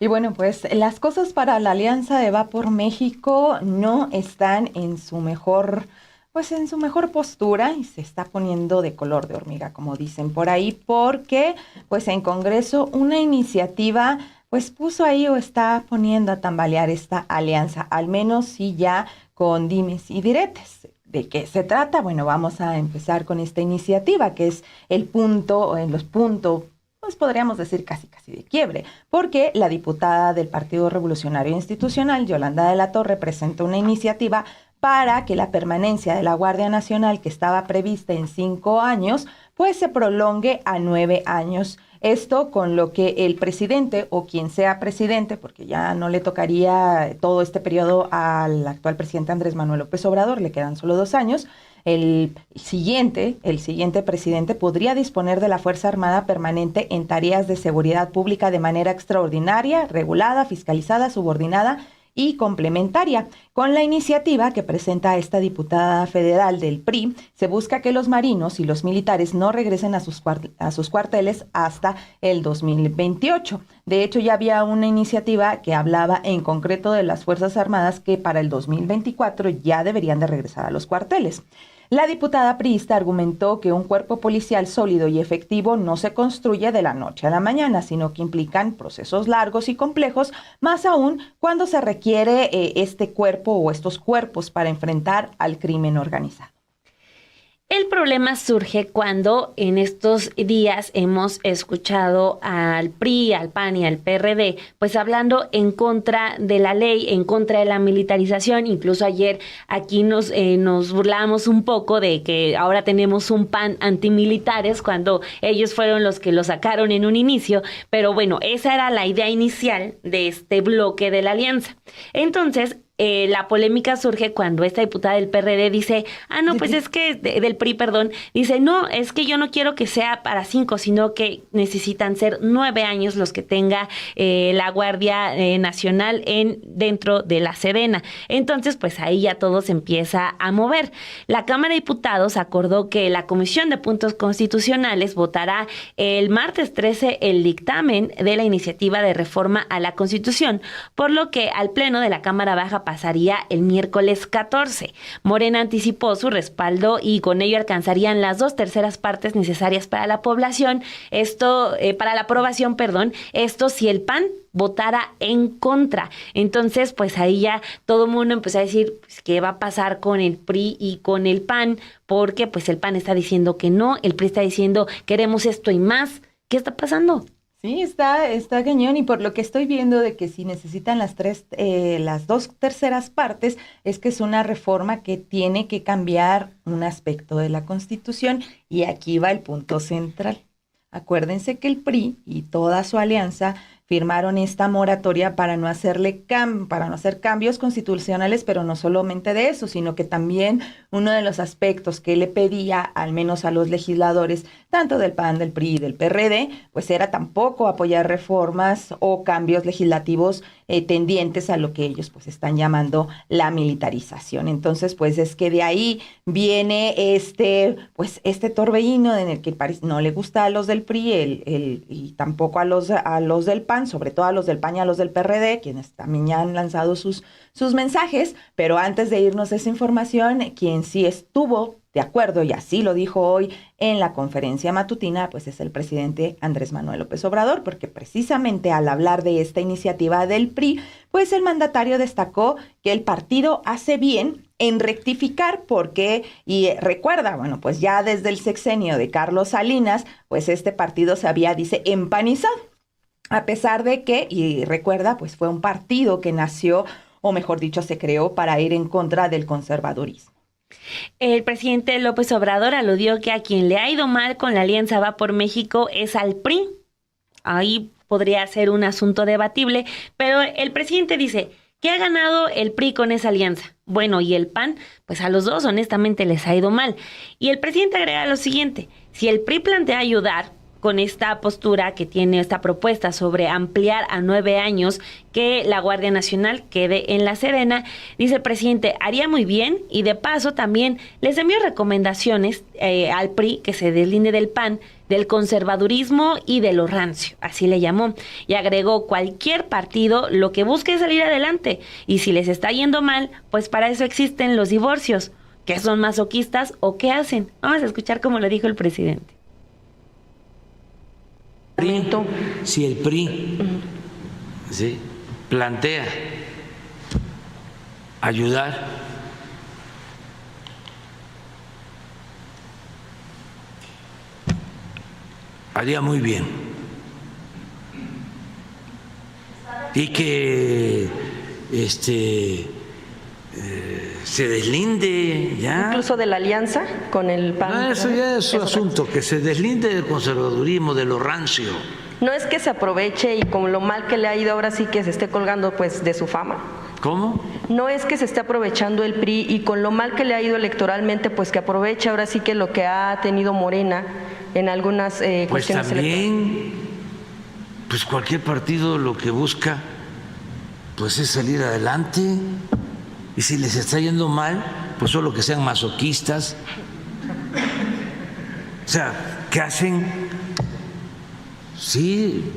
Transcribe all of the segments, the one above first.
Y bueno, pues las cosas para la Alianza de Va por México no están en su mejor, pues en su mejor postura y se está poniendo de color de hormiga, como dicen por ahí, porque pues en Congreso una iniciativa pues puso ahí o está poniendo a tambalear esta alianza, al menos sí ya con dimes y diretes. ¿De qué se trata? Bueno, vamos a empezar con esta iniciativa, que es el punto, o en los puntos, pues podríamos decir casi de quiebre, porque la diputada del Partido Revolucionario Institucional, Yolanda de la Torre, presentó una iniciativa para que la permanencia de la Guardia Nacional, que estaba prevista en 5 años, pues se prolongue a 9 años. Esto con lo que el presidente o quien sea presidente, porque ya no le tocaría todo este periodo al actual presidente Andrés Manuel López Obrador, le quedan solo 2 años, el siguiente presidente podría disponer de la Fuerza Armada permanente en tareas de seguridad pública de manera extraordinaria, regulada, fiscalizada, subordinada y complementaria. Con la iniciativa que presenta esta diputada federal del PRI, se busca que los marinos y los militares no regresen a sus cuarteles hasta el 2028. De hecho, ya había una iniciativa que hablaba en concreto de las Fuerzas Armadas que para el 2024 ya deberían de regresar a los cuarteles. La diputada priista argumentó que un cuerpo policial sólido y efectivo no se construye de la noche a la mañana, sino que implican procesos largos y complejos, más aún cuando se requiere este cuerpo o estos cuerpos para enfrentar al crimen organizado. El problema surge cuando en estos días hemos escuchado al PRI, al PAN y al PRD, pues hablando en contra de la ley, en contra de la militarización. Incluso ayer aquí nos burlamos un poco de que ahora tenemos un PAN antimilitares cuando ellos fueron los que lo sacaron en un inicio. Pero bueno, esa era la idea inicial de este bloque de la alianza. Entonces, la polémica surge cuando esta diputada del PRD dice, no, pues es que, del PRI, perdón, dice, no, es que yo no quiero que sea para 5, sino que necesitan ser 9 años los que tenga la Guardia Nacional dentro de la Sedena. Entonces, pues ahí ya todo se empieza a mover. La Cámara de Diputados acordó que la Comisión de Puntos Constitucionales votará el martes 13 el dictamen de la iniciativa de reforma a la Constitución, por lo que al Pleno de la Cámara Baja pasaría el miércoles 14. Morena anticipó su respaldo y con ello alcanzarían las 2/3 partes necesarias para la población. Para la aprobación, perdón. Esto si el PAN votara en contra. Entonces, pues ahí ya todo el mundo empezó a decir, pues, ¿qué va a pasar con el PRI y con el PAN? Porque pues el PAN está diciendo que no, el PRI está diciendo queremos esto y más. ¿Qué está pasando? Sí, está cañón y por lo que estoy viendo de que si necesitan las 2/3 partes, es que es una reforma que tiene que cambiar un aspecto de la Constitución y aquí va el punto central. Acuérdense que el PRI y toda su alianza firmaron esta moratoria para no hacer cambios constitucionales, pero no solamente de eso, sino que también uno de los aspectos que le pedía, al menos a los legisladores, tanto del PAN, del PRI y del PRD, pues era tampoco apoyar reformas o cambios legislativos tendientes a lo que ellos pues están llamando la militarización. Entonces, pues es que de ahí viene este torbellino en el que no le gusta a los del PRI y tampoco a los del PAN, sobre todo a los del PAN y a los del PRD, quienes también ya han lanzado sus mensajes, pero antes de irnos a esa información, quien sí estuvo de acuerdo, y así lo dijo hoy en la conferencia matutina, pues es el presidente Andrés Manuel López Obrador, porque precisamente al hablar de esta iniciativa del PRI, pues el mandatario destacó que el partido hace bien en rectificar porque, y recuerda, bueno, pues ya desde el sexenio de Carlos Salinas, pues este partido se había, dice, empanizado, a pesar de que, y recuerda, pues fue un partido que nació, o mejor dicho, se creó para ir en contra del conservadurismo. El presidente López Obrador aludió que a quien le ha ido mal con la Alianza Va por México es al PRI. Ahí podría ser un asunto debatible, pero el presidente dice, ¿qué ha ganado el PRI con esa alianza? Bueno, y el PAN, pues a los dos honestamente les ha ido mal. Y el presidente agrega lo siguiente, si el PRI plantea ayudar con esta postura que tiene esta propuesta sobre ampliar a 9 años que la Guardia Nacional quede en la Sedena, dice el presidente, haría muy bien y de paso también les envió recomendaciones al PRI que se deslinde del PAN, del conservadurismo y de lo rancio, así le llamó, y agregó: cualquier partido lo que busca es salir adelante, y si les está yendo mal, pues para eso existen los divorcios. ¿Qué son masoquistas o qué hacen? Vamos a escuchar cómo lo dijo el presidente. Si el PRI ¿sí? plantea ayudar haría muy bien, y que se deslinde ya. Incluso de la alianza con el PAN. No, eso ya es su asunto, que se deslinde del conservadurismo, de lo rancio. No es que se aproveche y con lo mal que le ha ido ahora sí que se esté colgando pues de su fama. ¿Cómo? No es que se esté aprovechando el PRI y con lo mal que le ha ido electoralmente, pues que aproveche ahora sí que lo que ha tenido Morena en algunas pues cuestiones también, pues cualquier partido lo que busca pues es salir adelante, y si les está yendo mal, pues solo que sean masoquistas. O sea, ¿qué hacen? Sí,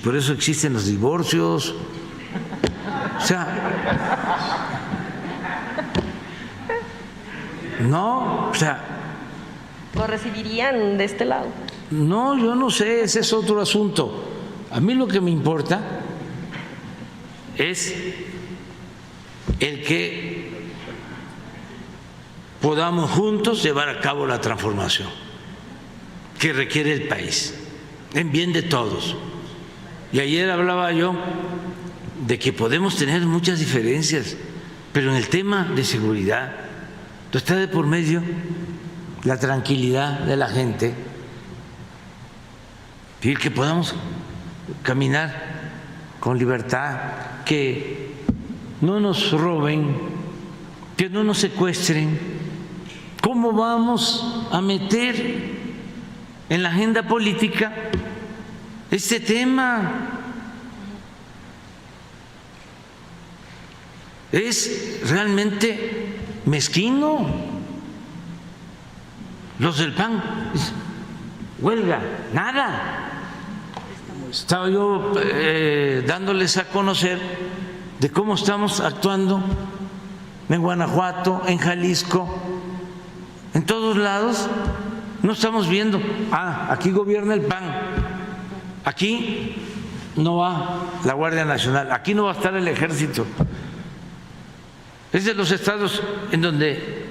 por eso existen los divorcios. O sea, no, o sea, lo recibirían de este lado. No, yo no sé, ese es otro asunto. A mí lo que me importa es el que podamos juntos llevar a cabo la transformación que requiere el país, en bien de todos. Y ayer hablaba yo de que podemos tener muchas diferencias, pero en el tema de seguridad está de por medio la tranquilidad de la gente, y que podamos caminar con libertad, que no nos roben, que no nos secuestren. ¿Cómo vamos a meter en la agenda política este tema? Es realmente mezquino. Los del PAN, huelga, nada. Estaba yo dándoles a conocer de cómo estamos actuando en Guanajuato, en Jalisco, en todos lados. No estamos viendo, aquí gobierna el PAN, aquí no va la Guardia Nacional, aquí no va a estar el Ejército. Es de los estados en donde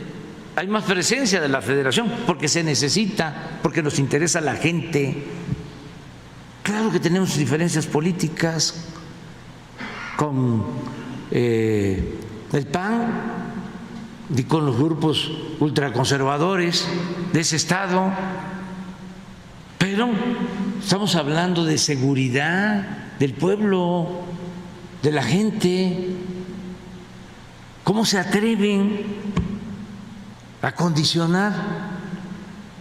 hay más presencia de la Federación, porque se necesita, porque nos interesa la gente. Claro que tenemos diferencias políticas con el PAN y con los grupos ultraconservadores de ese estado, pero estamos hablando de seguridad del pueblo, de la gente. ¿Cómo se atreven a condicionar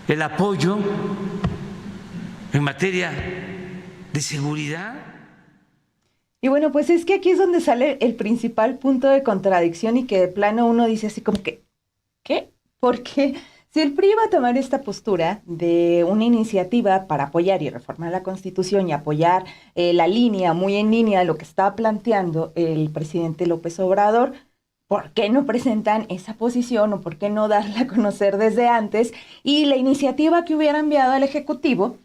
el apoyo en materia de seguridad? Y bueno, pues es que aquí es donde sale el principal punto de contradicción, y que de plano uno dice así como que, ¿qué? Porque si el PRI va a tomar esta postura de una iniciativa para apoyar y reformar la Constitución y apoyar la línea, muy en línea de lo que estaba planteando el presidente López Obrador, ¿por qué no presentan esa posición o por qué no darla a conocer desde antes? Y la iniciativa que hubiera enviado al Ejecutivo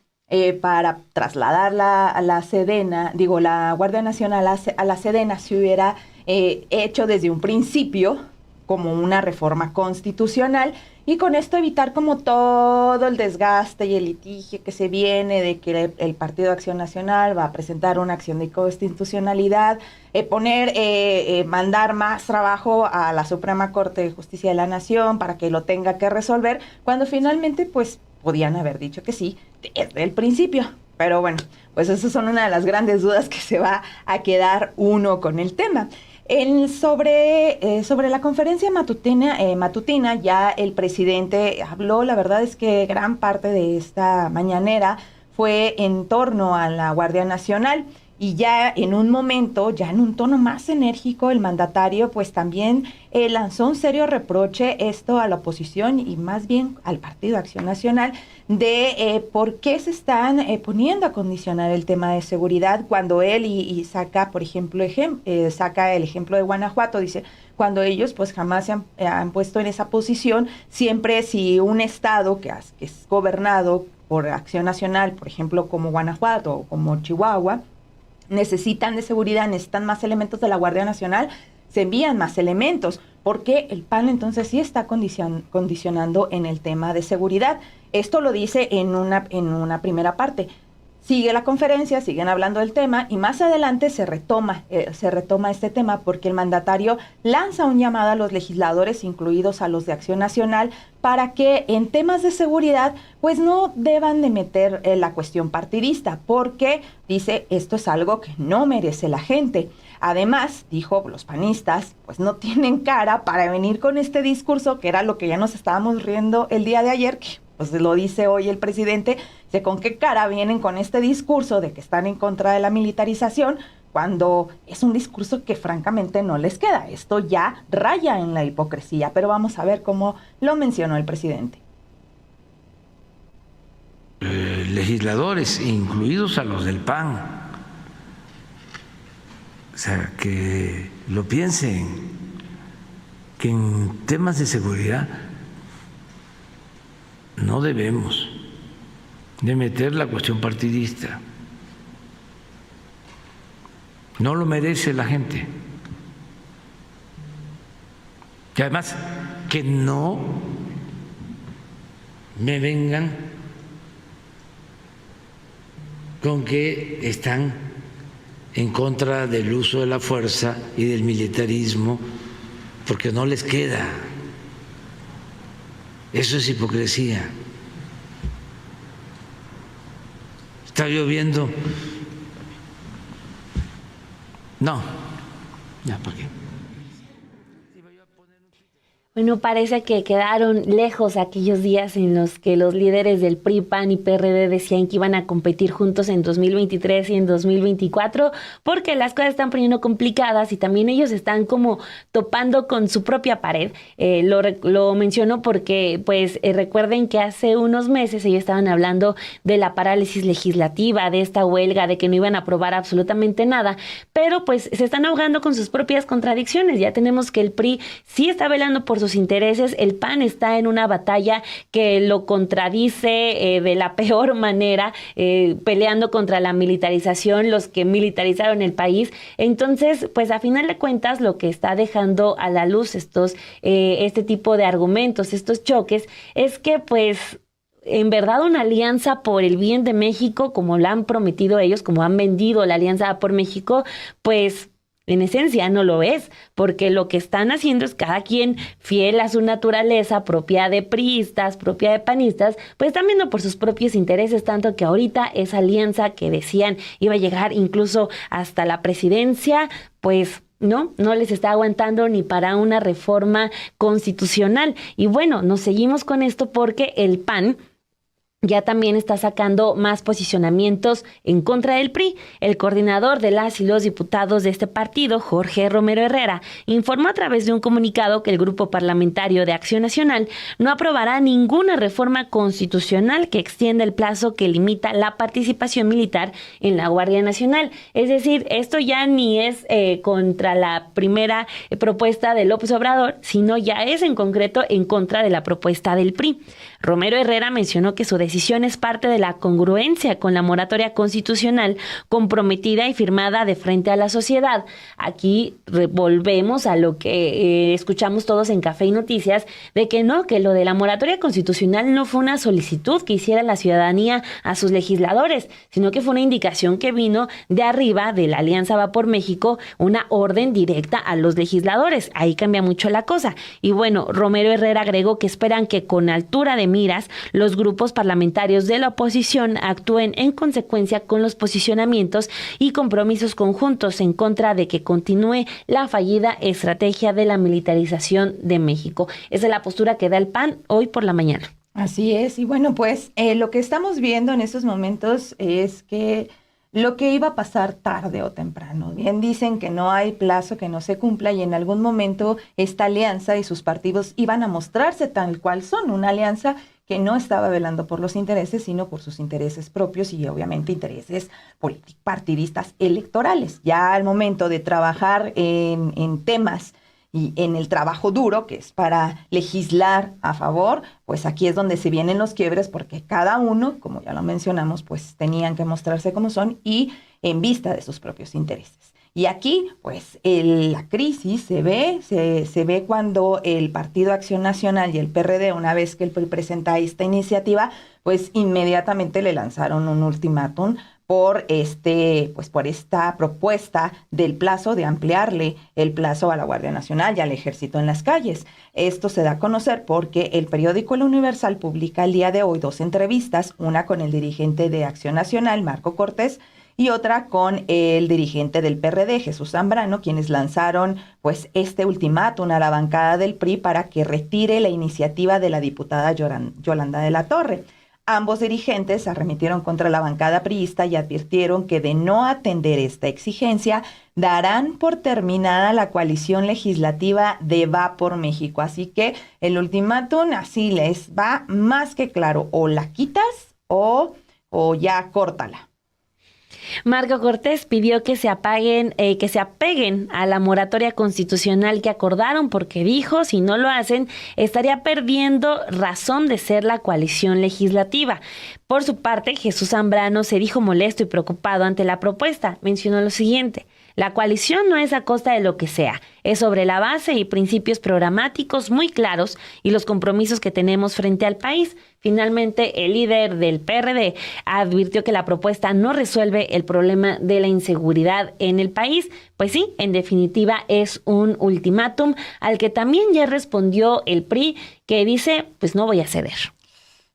para trasladarla a la Sedena, la Guardia Nacional a la Sedena, se hubiera hecho desde un principio como una reforma constitucional, y con esto evitar como todo el desgaste y el litigio que se viene de que el Partido de Acción Nacional va a presentar una acción de inconstitucionalidad, mandar más trabajo a la Suprema Corte de Justicia de la Nación para que lo tenga que resolver, cuando finalmente pues podían haber dicho que sí desde el principio. Pero bueno, pues esas son una de las grandes dudas que se va a quedar uno con el tema. Sobre la conferencia matutina, ya el presidente habló. La verdad es que gran parte de esta mañanera fue en torno a la Guardia Nacional, y ya en un momento, ya en un tono más enérgico, el mandatario pues también lanzó un serio reproche esto a la oposición y más bien al Partido Acción Nacional de por qué se están poniendo a condicionar el tema de seguridad cuando él y saca, por ejemplo, saca el ejemplo de Guanajuato, dice, cuando ellos pues jamás se han puesto en esa posición, siempre si un estado que es gobernado por Acción Nacional, por ejemplo, como Guanajuato o como Chihuahua, necesitan de seguridad, necesitan más elementos de la Guardia Nacional, se envían más elementos, porque el PAN entonces sí está condicionando en el tema de seguridad. Esto lo dice en una primera parte. Sigue la conferencia, siguen hablando del tema y más adelante se retoma este tema porque el mandatario lanza un llamado a los legisladores, incluidos a los de Acción Nacional, para que en temas de seguridad pues no deban de meter la cuestión partidista, porque dice esto es algo que no merece la gente. Además, dijo, los panistas pues no tienen cara para venir con este discurso, que era lo que ya nos estábamos riendo el día de ayer, que pues lo dice hoy el presidente, de con qué cara vienen con este discurso de que están en contra de la militarización, cuando es un discurso que francamente no les queda. Esto ya raya en la hipocresía, pero vamos a ver cómo lo mencionó el presidente. Legisladores, incluidos a los del PAN, o sea, que lo piensen, que en temas de seguridad no debemos de meter la cuestión partidista. No lo merece la gente. Y además, que no me vengan con que están en contra del uso de la fuerza y del militarismo, porque no les queda. Eso es hipocresía. Está lloviendo. No. Ya, ¿para qué? Bueno, parece que quedaron lejos aquellos días en los que los líderes del PRI, PAN y PRD decían que iban a competir juntos en 2023 y en 2024, porque las cosas están poniendo complicadas y también ellos están como topando con su propia pared. Lo menciono porque, pues, recuerden que hace unos meses ellos estaban hablando de la parálisis legislativa, de esta huelga, de que no iban a aprobar absolutamente nada, pero pues se están ahogando con sus propias contradicciones. Ya tenemos que el PRI sí está velando por sus intereses, el PAN está en una batalla que lo contradice de la peor manera, peleando contra la militarización, los que militarizaron el país. Entonces, pues a final de cuentas, lo que está dejando a la luz este tipo de argumentos, estos choques, es que pues en verdad una alianza por el bien de México, como la han prometido ellos, como han vendido la alianza por México, pues en esencia no lo es, porque lo que están haciendo es cada quien fiel a su naturaleza, propia de priistas, propia de panistas, pues están viendo por sus propios intereses, tanto que ahorita esa alianza que decían iba a llegar incluso hasta la presidencia, pues no les está aguantando ni para una reforma constitucional. Y bueno, nos seguimos con esto porque el PAN ya también está sacando más posicionamientos en contra del PRI. El coordinador de las y los diputados de este partido, Jorge Romero Herrera, informó a través de un comunicado que el Grupo Parlamentario de Acción Nacional no aprobará ninguna reforma constitucional que extienda el plazo que limita la participación militar en la Guardia Nacional. Es decir, esto ya ni es contra la primera propuesta de López Obrador, sino ya es en concreto en contra de la propuesta del PRI. Romero Herrera mencionó que su decisión es parte de la congruencia con la moratoria constitucional comprometida y firmada de frente a la sociedad. Aquí volvemos a lo que escuchamos todos en Café y Noticias, de que no, que lo de la moratoria constitucional no fue una solicitud que hiciera la ciudadanía a sus legisladores, sino que fue una indicación que vino de arriba de la Alianza Va por México, una orden directa a los legisladores. Ahí cambia mucho la cosa. Y bueno, Romero Herrera agregó que esperan que con altura de miras los grupos parlamentarios de la oposición actúen en consecuencia con los posicionamientos y compromisos conjuntos en contra de que continúe la fallida estrategia de la militarización de México. Esa es la postura que da el PAN hoy por la mañana. Así es, y bueno, pues lo que estamos viendo en estos momentos es que lo que iba a pasar tarde o temprano. Bien dicen que no hay plazo que no se cumpla y en algún momento esta alianza y sus partidos iban a mostrarse tal cual son, una alianza que no estaba velando por los intereses, sino por sus intereses propios y obviamente intereses partidistas electorales. Ya al momento de trabajar en temas y en el trabajo duro, que es para legislar a favor, pues aquí es donde se vienen los quiebres, porque cada uno, como ya lo mencionamos, pues tenían que mostrarse como son y en vista de sus propios intereses. Y aquí, pues, la crisis se ve cuando el Partido Acción Nacional y el PRD, una vez que el PRI presenta esta iniciativa, pues inmediatamente le lanzaron un ultimátum por esta propuesta del plazo, de ampliarle el plazo a la Guardia Nacional y al Ejército en las calles. Esto se da a conocer porque el periódico El Universal publica el día de hoy 2 entrevistas, una con el dirigente de Acción Nacional, Marco Cortés, y otra con el dirigente del PRD, Jesús Zambrano, quienes lanzaron pues este ultimátum a la bancada del PRI para que retire la iniciativa de la diputada Yolanda de la Torre. Ambos dirigentes arremetieron contra la bancada priista y advirtieron que de no atender esta exigencia, darán por terminada la coalición legislativa de Va por México. Así que el ultimátum así les va más que claro, o la quitas o ya córtala. Marco Cortés pidió que se apeguen a la moratoria constitucional que acordaron, porque dijo, si no lo hacen, estaría perdiendo razón de ser la coalición legislativa. Por su parte, Jesús Zambrano se dijo molesto y preocupado ante la propuesta. Mencionó lo siguiente: la coalición no es a costa de lo que sea, es sobre la base y principios programáticos muy claros y los compromisos que tenemos frente al país. Finalmente, el líder del PRD advirtió que la propuesta no resuelve el problema de la inseguridad en el país. Pues sí, en definitiva es un ultimátum al que también ya respondió el PRI, que dice, pues no voy a ceder.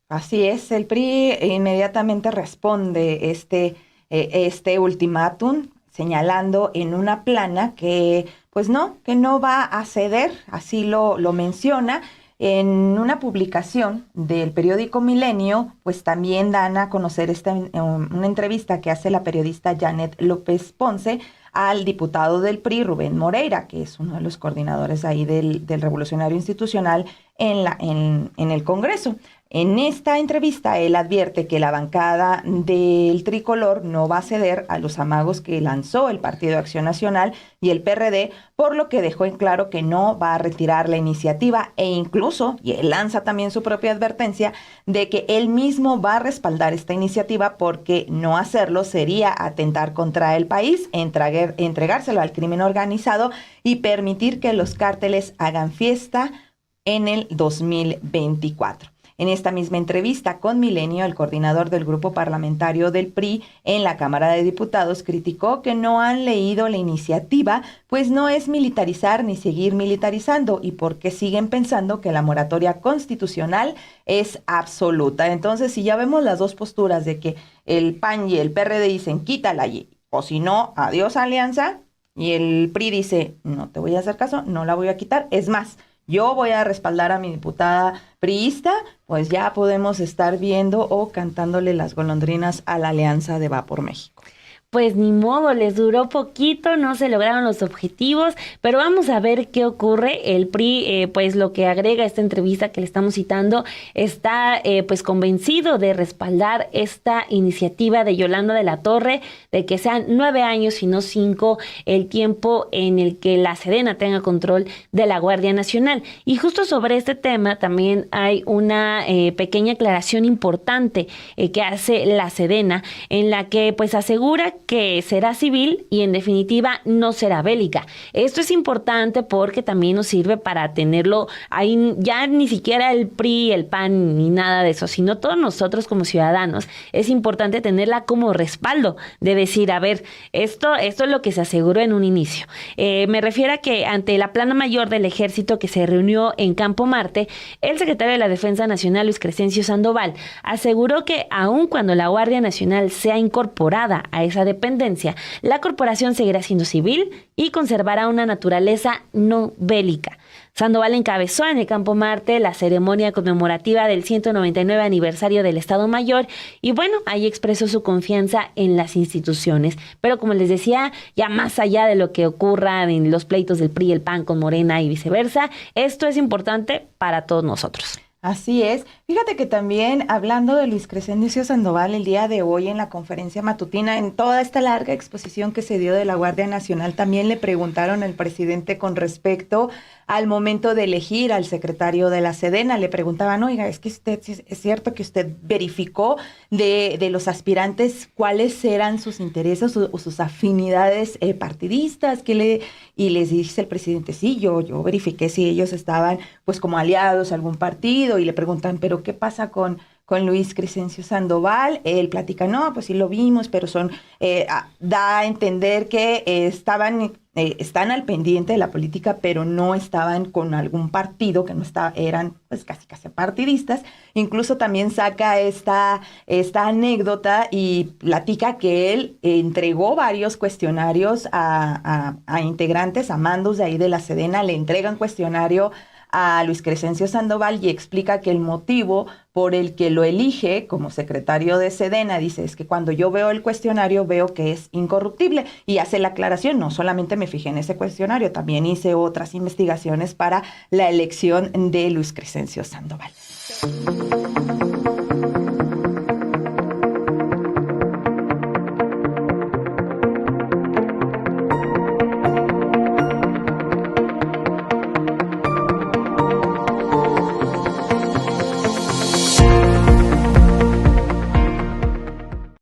Así es, el PRI inmediatamente responde este ultimátum, señalando en una plana que no va a ceder, así lo menciona. En una publicación del periódico Milenio, pues también dan a conocer una entrevista que hace la periodista Janet López Ponce al diputado del PRI, Rubén Moreira, que es uno de los coordinadores ahí del Revolucionario Institucional en el Congreso. En esta entrevista, él advierte que la bancada del tricolor no va a ceder a los amagos que lanzó el Partido Acción Nacional y el PRD, por lo que dejó en claro que no va a retirar la iniciativa e incluso, y él lanza también su propia advertencia, de que él mismo va a respaldar esta iniciativa porque no hacerlo sería atentar contra el país, entregárselo al crimen organizado y permitir que los cárteles hagan fiesta en el 2024. En esta misma entrevista con Milenio, el coordinador del grupo parlamentario del PRI en la Cámara de Diputados criticó que no han leído la iniciativa, pues no es militarizar ni seguir militarizando, y porque siguen pensando que la moratoria constitucional es absoluta. Entonces, si ya vemos las dos posturas de que el PAN y el PRD dicen quítala allí, o si no, adiós alianza, y el PRI dice no te voy a hacer caso, no la voy a quitar, es más, yo voy a respaldar a mi diputada priista, pues ya podemos estar viendo o cantándole las golondrinas a la alianza de Va por México. Pues ni modo, les duró poquito, no se lograron los objetivos, pero vamos a ver qué ocurre. El PRI, pues lo que agrega esta entrevista que le estamos citando, está pues convencido de respaldar esta iniciativa de Yolanda de la Torre, de que sean 9 años y no 5 el tiempo en el que la Sedena tenga control de la Guardia Nacional. Y justo sobre este tema también hay una pequeña aclaración importante que hace la Sedena, en la que pues asegura que será civil y en definitiva no será bélica. Esto es importante porque también nos sirve para tenerlo ahí, ya ni siquiera el PRI, el PAN ni nada de eso, sino todos nosotros como ciudadanos. Es importante tenerla como respaldo de decir, a ver, esto es lo que se aseguró en un inicio. Me refiero a que ante la Plana Mayor del Ejército que se reunió en Campo Marte, el secretario de la Defensa Nacional, Luis Crescencio Sandoval, aseguró que aun cuando la Guardia Nacional sea incorporada a esa dependencia, independencia, la corporación seguirá siendo civil y conservará una naturaleza no bélica. Sandoval encabezó en el Campo Marte la ceremonia conmemorativa del 199 aniversario del Estado Mayor y bueno, ahí expresó su confianza en las instituciones. Pero como les decía, ya más allá de lo que ocurra en los pleitos del PRI y el PAN con Morena y viceversa, esto es importante para todos nosotros. Así es. Fíjate que también hablando de Luis Crescencio Sandoval el día de hoy en la conferencia matutina, en toda esta larga exposición que se dio de la Guardia Nacional, también le preguntaron al presidente con respecto al momento de elegir al secretario de la Sedena. Le preguntaban, oiga, es que usted, es cierto que usted verificó de los aspirantes cuáles eran sus intereses o sus afinidades partidistas, y les dice el presidente, sí, yo verifiqué si ellos estaban pues como aliados a algún partido, y le preguntan, pero ¿qué pasa con Luis Crescencio Sandoval? Él platica, no, pues sí lo vimos, pero da a entender que están al pendiente de la política, pero no estaban con algún partido, que no eran pues casi partidistas. Incluso también saca esta anécdota y platica que él entregó varios cuestionarios a integrantes, a mandos de ahí de la Sedena, le entregan cuestionario a Luis Crescencio Sandoval y explica que el motivo por el que lo elige como secretario de Sedena, dice, es que cuando yo veo el cuestionario veo que es incorruptible, y hace la aclaración, no solamente me fijé en ese cuestionario, también hice otras investigaciones para la elección de Luis Crescencio Sandoval.